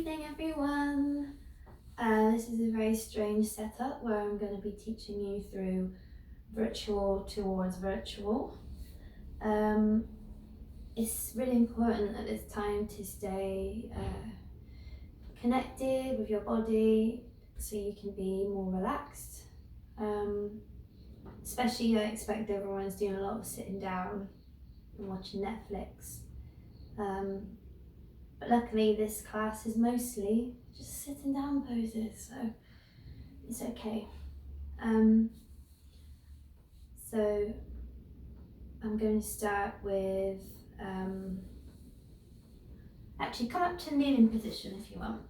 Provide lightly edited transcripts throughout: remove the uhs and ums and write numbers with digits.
evening, everyone. This is a very strange setup where I'm going to be teaching you through virtual towards virtual. It's really important at this time to stay connected with your body so you can be more relaxed. Especially, I expect everyone's doing a lot of sitting down and watching Netflix. But luckily this class is mostly just sitting down poses, so it's okay. So I'm going to start with, actually come up to kneeling position if you want.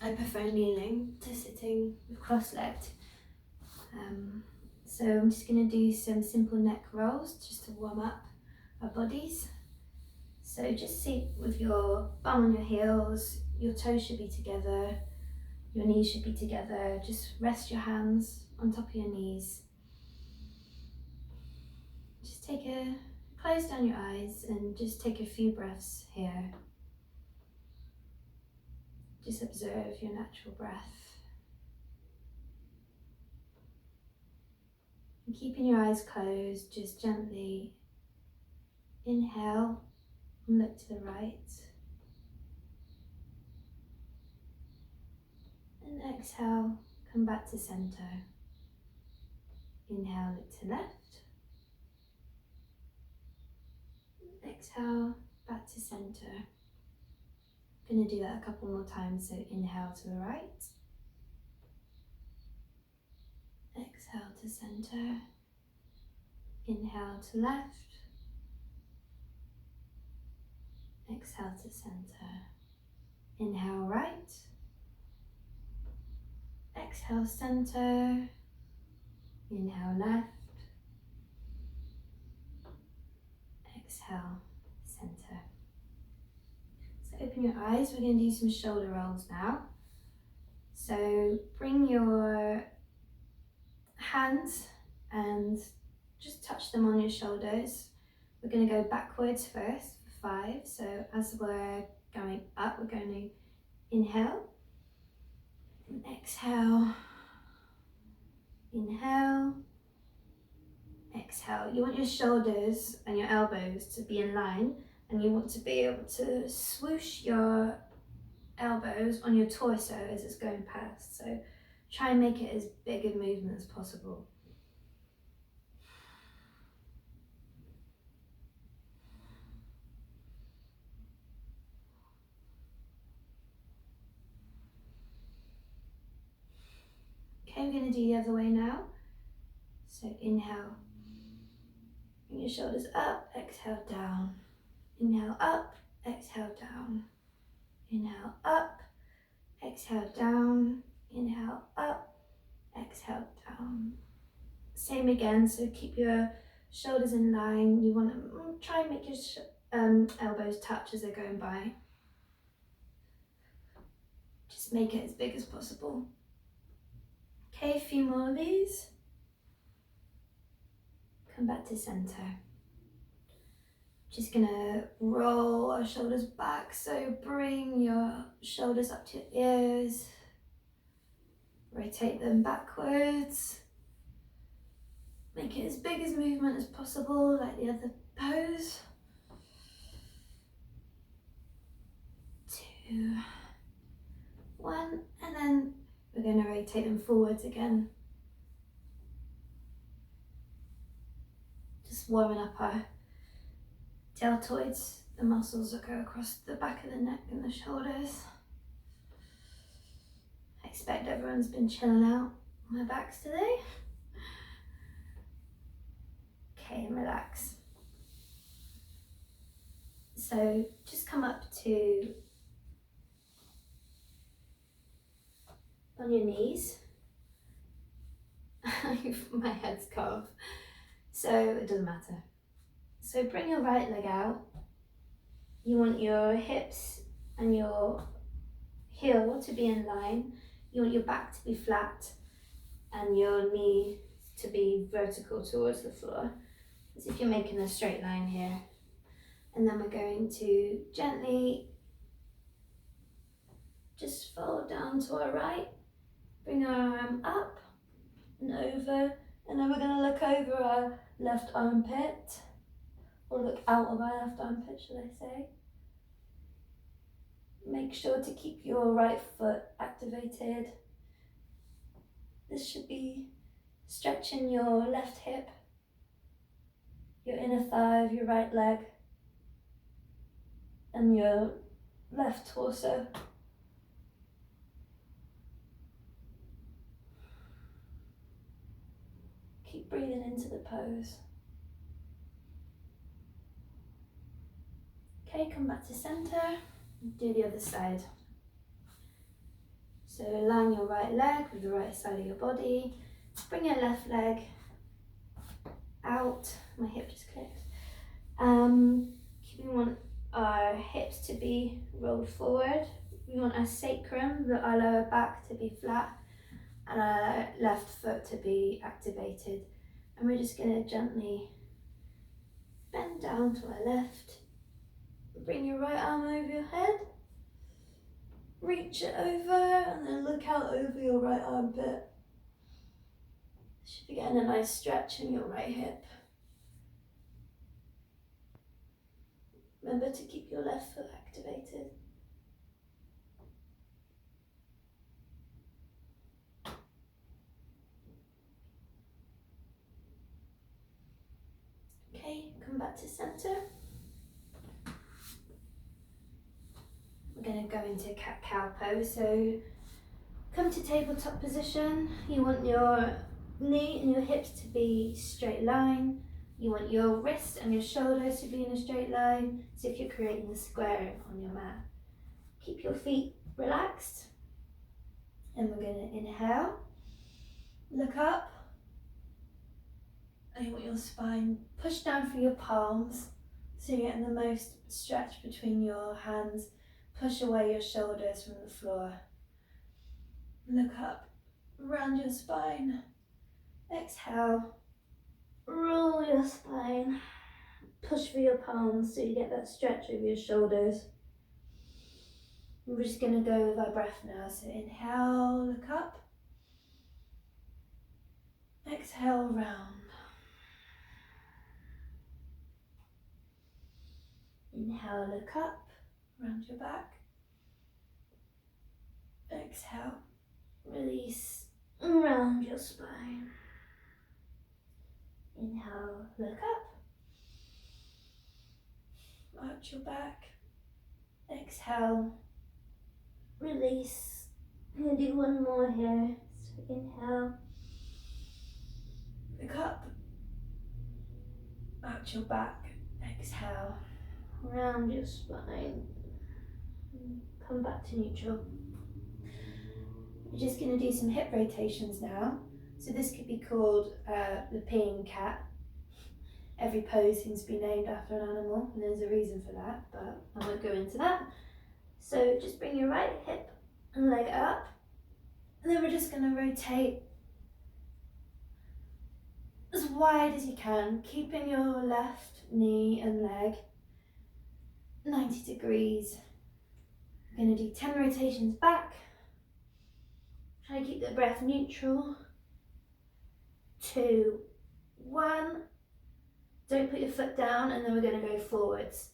I prefer kneeling to sitting with cross-legged. So I'm just going to do some simple neck rolls just to warm up our bodies. So just sit with your bum on your heels, your toes should be together, your knees should be together. Just rest your hands on top of your knees. Just close down your eyes and just take a few breaths here. Just observe your natural breath. And keeping your eyes closed, just gently inhale and look to the right. And exhale, come back to center. Inhale, look to left. Exhale, back to center. I'm going to do that a couple more times, so inhale to the right. Exhale to center. Inhale to left. Exhale to center. Inhale right. Exhale center. Inhale left. Exhale center. So open your eyes. We're going to do some shoulder rolls now. So bring your hands and just touch them on your shoulders. We're going to go backwards first for 5. So as we're going up, we're going to inhale and exhale. Inhale, exhale. You want your shoulders and your elbows to be in line, and you want to be able to swoosh your elbows on your torso as it's going past. So try and make it as big a movement as possible. Okay, we're going to do the other way now. So inhale, bring your shoulders up, exhale down. Inhale up, exhale down. Inhale up, exhale down. Inhale up, exhale down. Same again, so keep your shoulders in line. You want to try and make your elbows touch as they're going by. Just make it as big as possible. Okay, a few more of these. Come back to center. Just gonna roll our shoulders back, so bring your shoulders up to your ears. Rotate them backwards. Make it as big as movement as possible, like the other pose. 2, 1, and then we're going to rotate them forwards again. Just warming up our deltoids, the muscles that go across the back of the neck and the shoulders. I expect everyone's been chilling out on their backs today. Okay, and relax. So just come up to on your knees. My head's carved, so it doesn't matter. So bring your right leg out. You want your hips and your heel to be in line. You want your back to be flat and your knee to be vertical towards the floor, as if you're making a straight line here. And then we're going to gently fold down to our right, bring our arm up and over, and then we're going to look over our left armpit, or look out of our left armpit, should I say. Make sure to keep your right foot activated. This should be stretching your left hip, your inner thigh of your right leg, and your left torso. Keep breathing into the pose. Okay, come back to center. Do the other side. So align your right leg with the right side of your body. Bring your left leg out. My hip just clicked. We want our hips to be rolled forward. We want our sacrum, our lower back, to be flat, and our left foot to be activated. And we're just going to gently bend down to our left. Bring your right arm over your head. Reach it over and then look out over your right armpit. Should be getting a nice stretch in your right hip. Remember to keep your left foot activated. Okay, come back to center. We're going to go into cat-cow pose. So come to tabletop position. You want your knee and your hips to be straight line. You want your wrists and your shoulders to be in a straight line, as if you're creating a square on your mat. Keep your feet relaxed. And we're going to inhale, look up, and you want your spine pushed down through your palms, so you're getting the most stretch between your hands. Push away your shoulders from the floor. Look up, round your spine. Exhale, roll your spine. Push through your palms so you get that stretch over your shoulders. We're just going to go with our breath now. So inhale, look up. Exhale, round. Inhale, look up, round your back. Exhale, release, round your spine. Inhale, look up, arch your back. Exhale, release. I'm going to do one more here. So inhale, look up, arch your back. Exhale, round your spine. Come back to neutral. We're just going to do some hip rotations now. So this could be called the peeing cat. Every pose seems to be named after an animal, and there's a reason for that, but I won't go into that. So just bring your right hip and leg up, and then we're just going to rotate as wide as you can, keeping your left knee and leg 90 degrees. We're going to do 10 rotations back. Try to keep the breath neutral. 2, 1. Don't put your foot down, and then we're going to go forwards.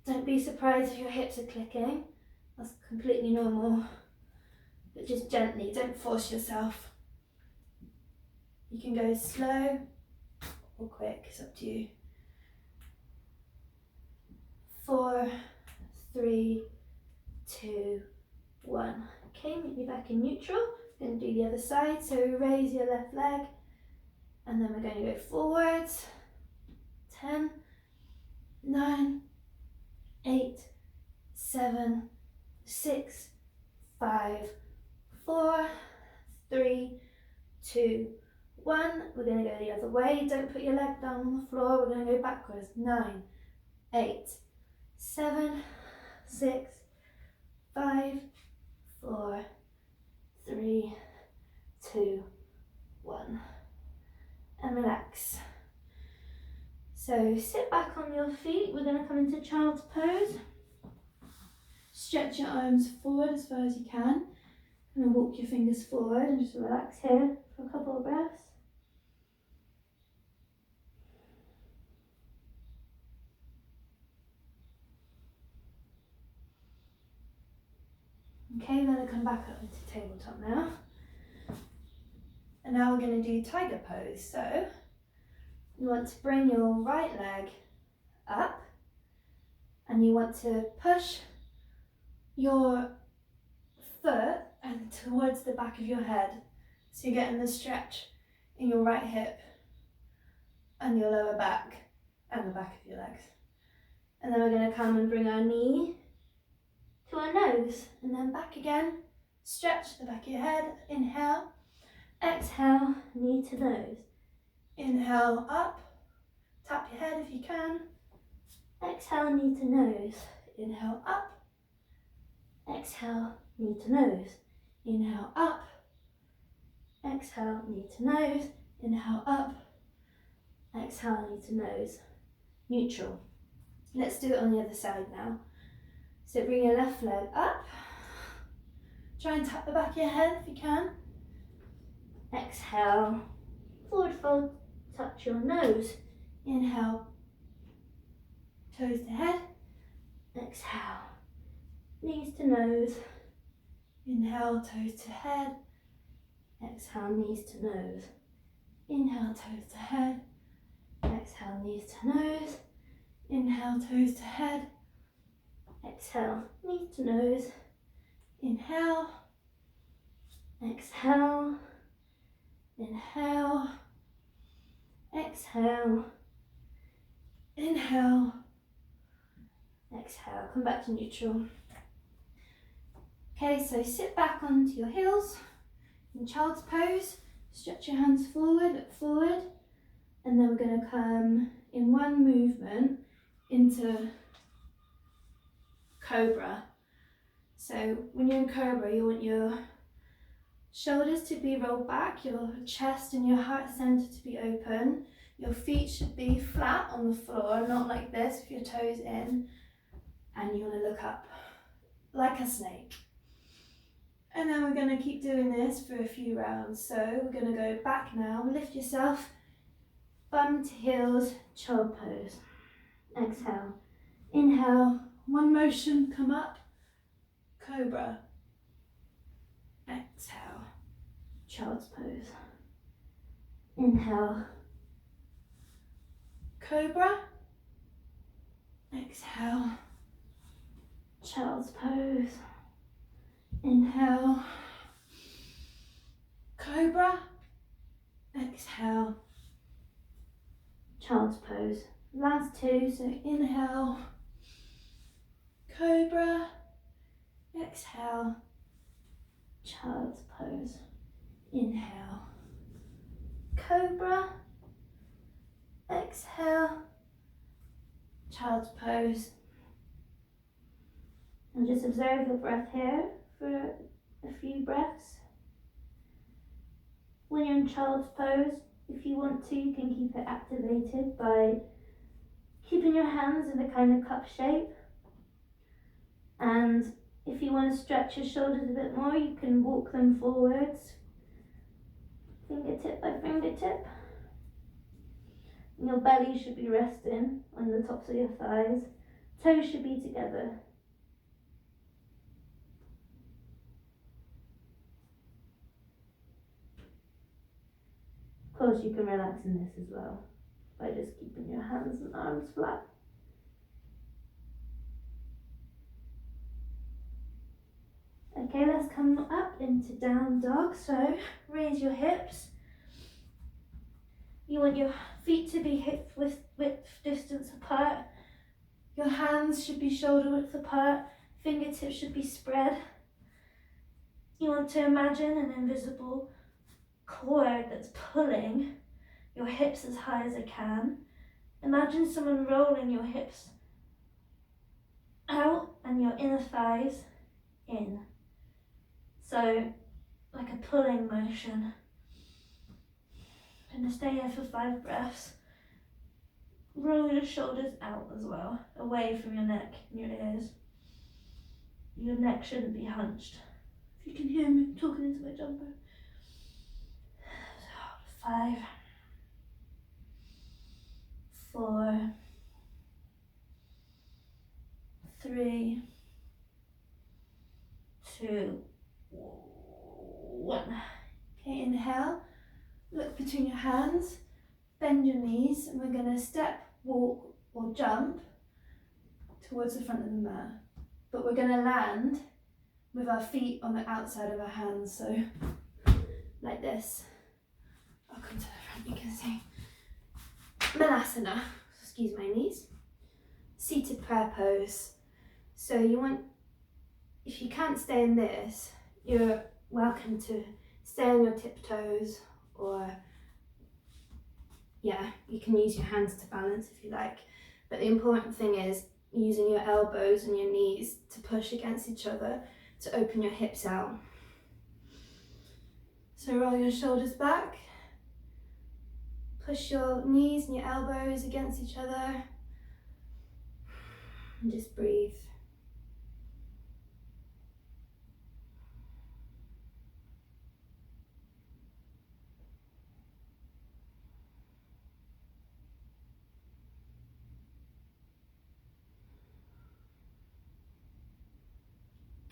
Don't be surprised if your hips are clicking. That's completely normal. But just gently, don't force yourself. You can go slow or quick, it's up to you. 4, 3, 2, 1. Okay, meet me back in neutral. Going to do the other side. So raise your left leg, and then we're going to go forwards. 10, 9, 8, 7, 6, 5, 4, 3, 2, 1. We're going to go the other way. Don't put your leg down on the floor. We're going to go backwards. 9, 8, 7, 6, 5, 4, 3, 2, 1. And relax. So sit back on your feet. We're going to come into child's pose. Stretch your arms forward as far as you can. And walk your fingers forward and just relax here for a couple of breaths. Okay, we're going to come back up into tabletop now. And now we're going to do tiger pose. So you want to bring your right leg up and you want to push your foot and towards the back of your head. So you're getting the stretch in your right hip and your lower back and the back of your legs. And then we're going to come and bring our knee to our nose and then back again. Stretch the back of your head. Inhale. Exhale, knee to nose. Inhale, up. Tap your head if you can. Exhale, knee to nose. Inhale, up. Exhale, knee to nose. Inhale, up. Exhale, knee to nose. Inhale, up. Exhale, knee to nose. Neutral. Let's do it on the other side now. So bring your left leg up. Try and tap the back of your head if you can. Exhale, forward fold, touch your nose. Inhale, toes to head. Exhale, knees to nose. Inhale, toes to head. Exhale, knees to nose. Inhale, toes to head. Exhale, knees to nose. Inhale, toes to head. Exhale, knees to nose. Inhale. Exhale. Inhale. Exhale. Inhale. Exhale. Come back to neutral. Okay, so sit back onto your heels in child's pose. Stretch your hands forward, look forward. And then we're going to come in one movement into cobra. So when you're in cobra, you want your shoulders to be rolled back, your chest and your heart center to be open. Your feet should be flat on the floor, not like this with your toes in. And you want to look up like a snake. And then we're going to keep doing this for a few rounds. So we're going to go back now. Lift yourself, bum to heels, child pose. Exhale. Inhale. One motion, come up. Cobra. Exhale. Child's pose. Inhale. Cobra. Exhale. Child's pose. Inhale. Cobra. Exhale. Child's pose. Last two, so inhale. Cobra. Exhale. Child's pose. Inhale. Cobra. Exhale. Child's pose. And just observe your breath here for a few breaths. When you're in child's pose, if you want to, you can keep it activated by keeping your hands in a kind of cup shape. And if you want to stretch your shoulders a bit more, you can walk them forwards, fingertip by fingertip. And your belly should be resting on the tops of your thighs. Toes should be together. Of course, you can relax in this as well by just keeping your hands and arms flat. Okay, let's come up into down dog. So raise your hips. You want your feet to be hip width distance apart. Your hands should be shoulder width apart. Fingertips should be spread. You want to imagine an invisible cord that's pulling your hips as high as it can. Imagine someone rolling your hips out and your inner thighs in. So, like a pulling motion. I'm going to stay here for 5 breaths. Roll your shoulders out as well, away from your neck and your ears. Your neck shouldn't be hunched. If you can hear me, I'm talking into my jumper. 5, 4, 3, 2, 1. Okay, inhale. Look between your hands. Bend your knees, and we're going to step, walk, or jump towards the front of the mat. But we're going to land with our feet on the outside of our hands, so like this. I'll come to the front, you can see. Malasana, excuse my knees. Seated prayer pose. So you want, if you can't stay in this, you're welcome to stay on your tiptoes, or yeah, you can use your hands to balance if you like. But the important thing is using your elbows and your knees to push against each other to open your hips out. So roll your shoulders back, push your knees and your elbows against each other, and just breathe.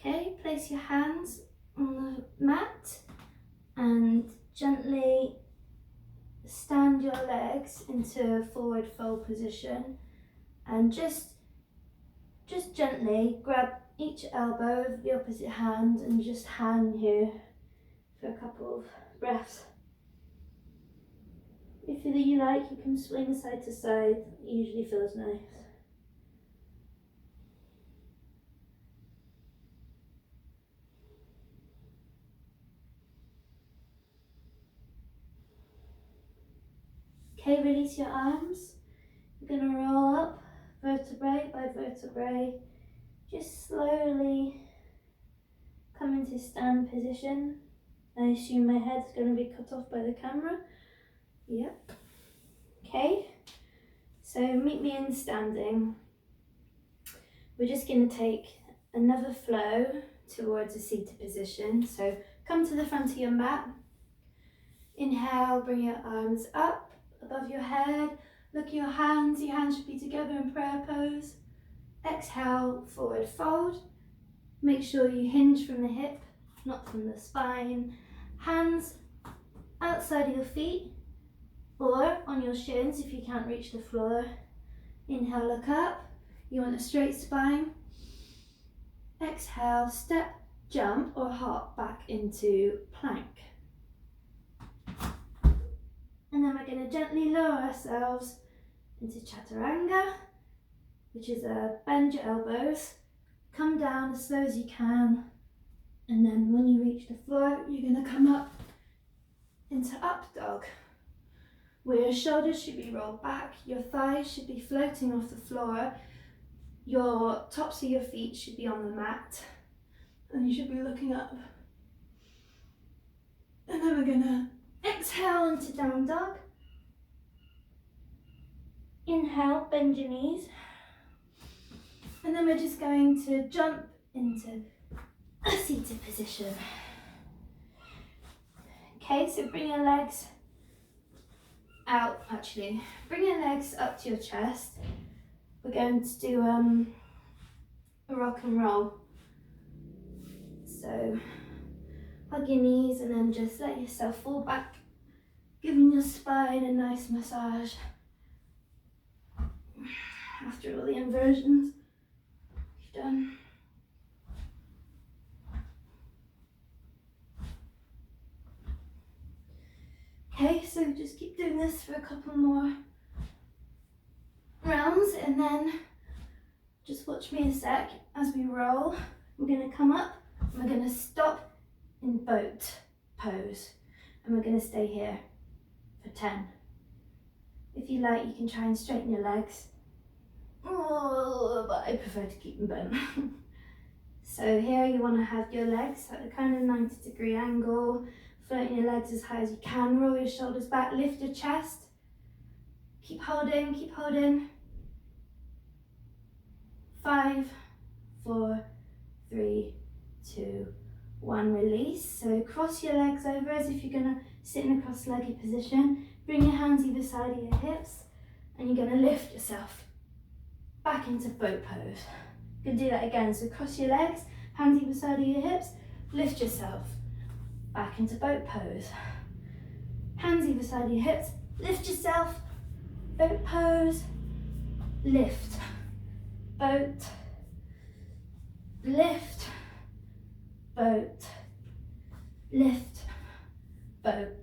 Okay, place your hands on the mat and gently stand your legs into forward fold position, and just gently grab each elbow of the opposite hand and just hang here for a couple of breaths. If you like, you can swing side to side, it usually feels nice. Okay, release your arms. You're going to roll up vertebrae by vertebrae. Just slowly come into stand position. I assume my head's going to be cut off by the camera. Yep. Okay, so meet me in standing. We're just going to take another flow towards a seated position. So come to the front of your mat. Inhale, bring your arms up above your head. Look at your hands should be together in prayer pose. Exhale, forward fold. Make sure you hinge from the hip, not from the spine. Hands outside of your feet or on your shins if you can't reach the floor. Inhale, look up. You want a straight spine. Exhale, step, jump or hop back into plank. And then we're going to gently lower ourselves into chaturanga, which is bend your elbows, come down as slow as you can, and then when you reach the floor, you're going to come up into up dog, where your shoulders should be rolled back, your thighs should be floating off the floor, your tops of your feet should be on the mat, and you should be looking up. And then we're going to exhale into down dog. Inhale, bend your knees. And then we're just going to jump into a seated position. Okay, so bring your legs out, bring your legs up to your chest. We're going to do a rock and roll. So hug your knees and then just let yourself fall back, giving your spine a nice massage. After all the inversions you've done. Okay, so just keep doing this for a couple more rounds and then just watch me a sec as we roll. We're going to come up and we're going to stop in boat pose and we're going to stay here for 10. If you like, you can try and straighten your legs. Oh, but I prefer to keep them bent. So here you want to have your legs at a kind of 90-degree angle, floating your legs as high as you can, roll your shoulders back, lift your chest, keep holding, 5, 4, 3, 2, 1, release. So cross your legs over as if you're gonna sit in a cross-legged position. Bring your hands either side of your hips and you're gonna lift yourself back into boat pose. You can do that again. So cross your legs, hands either side of your hips, lift yourself back into boat pose. Hands either side of your hips, lift yourself, boat pose, lift, boat, lift, boat, lift, boat.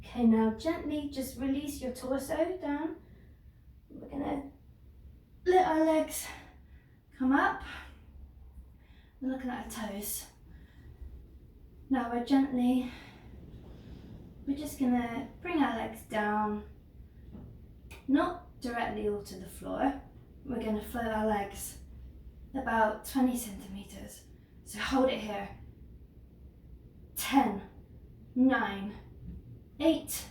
Okay, now gently just release your torso down. We're gonna let our legs come up. We're looking at our toes. Now we're just gonna bring our legs down, not directly onto the floor. We're gonna float our legs about 20 centimeters. So hold it here. 10, 9, 8,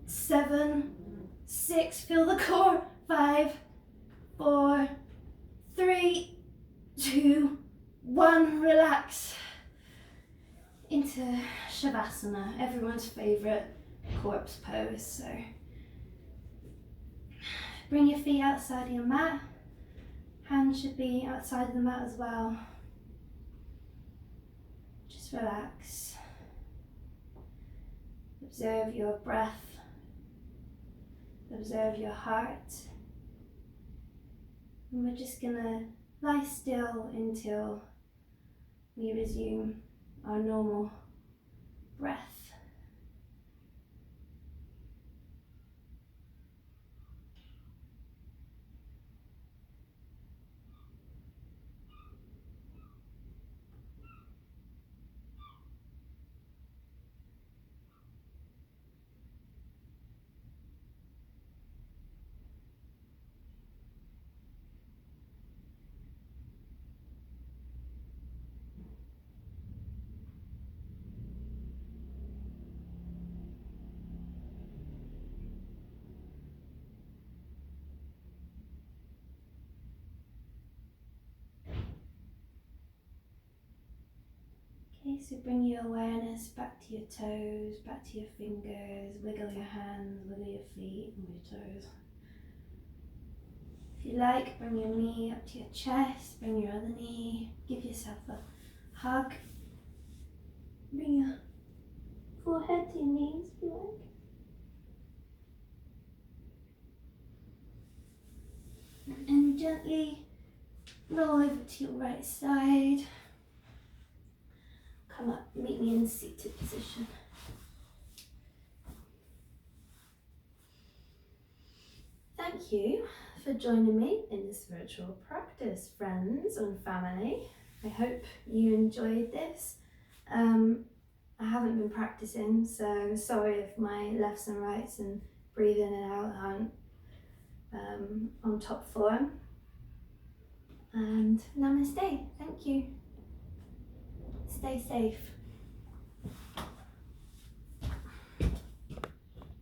7, 6, feel the core. 5, 4, 3, 2, 1, relax. Into Shavasana, everyone's favourite corpse pose. So bring your feet outside of your mat. Hands should be outside of the mat as well. Just relax. Observe your breath. Observe your heart. And we're just gonna lie still until we resume our normal breath. Okay, so bring your awareness back to your toes, back to your fingers, wiggle your hands, wiggle your feet and your toes. If you like, bring your knee up to your chest, bring your other knee, give yourself a hug. Bring your forehead to your knees if you like. And gently roll over to your right side. Come up, meet me in the seated position. Thank you for joining me in this virtual practice, friends and family. I hope you enjoyed this. I haven't been practicing, so sorry if my lefts and rights and breathing in and out aren't on top form. And namaste, thank you. Stay safe.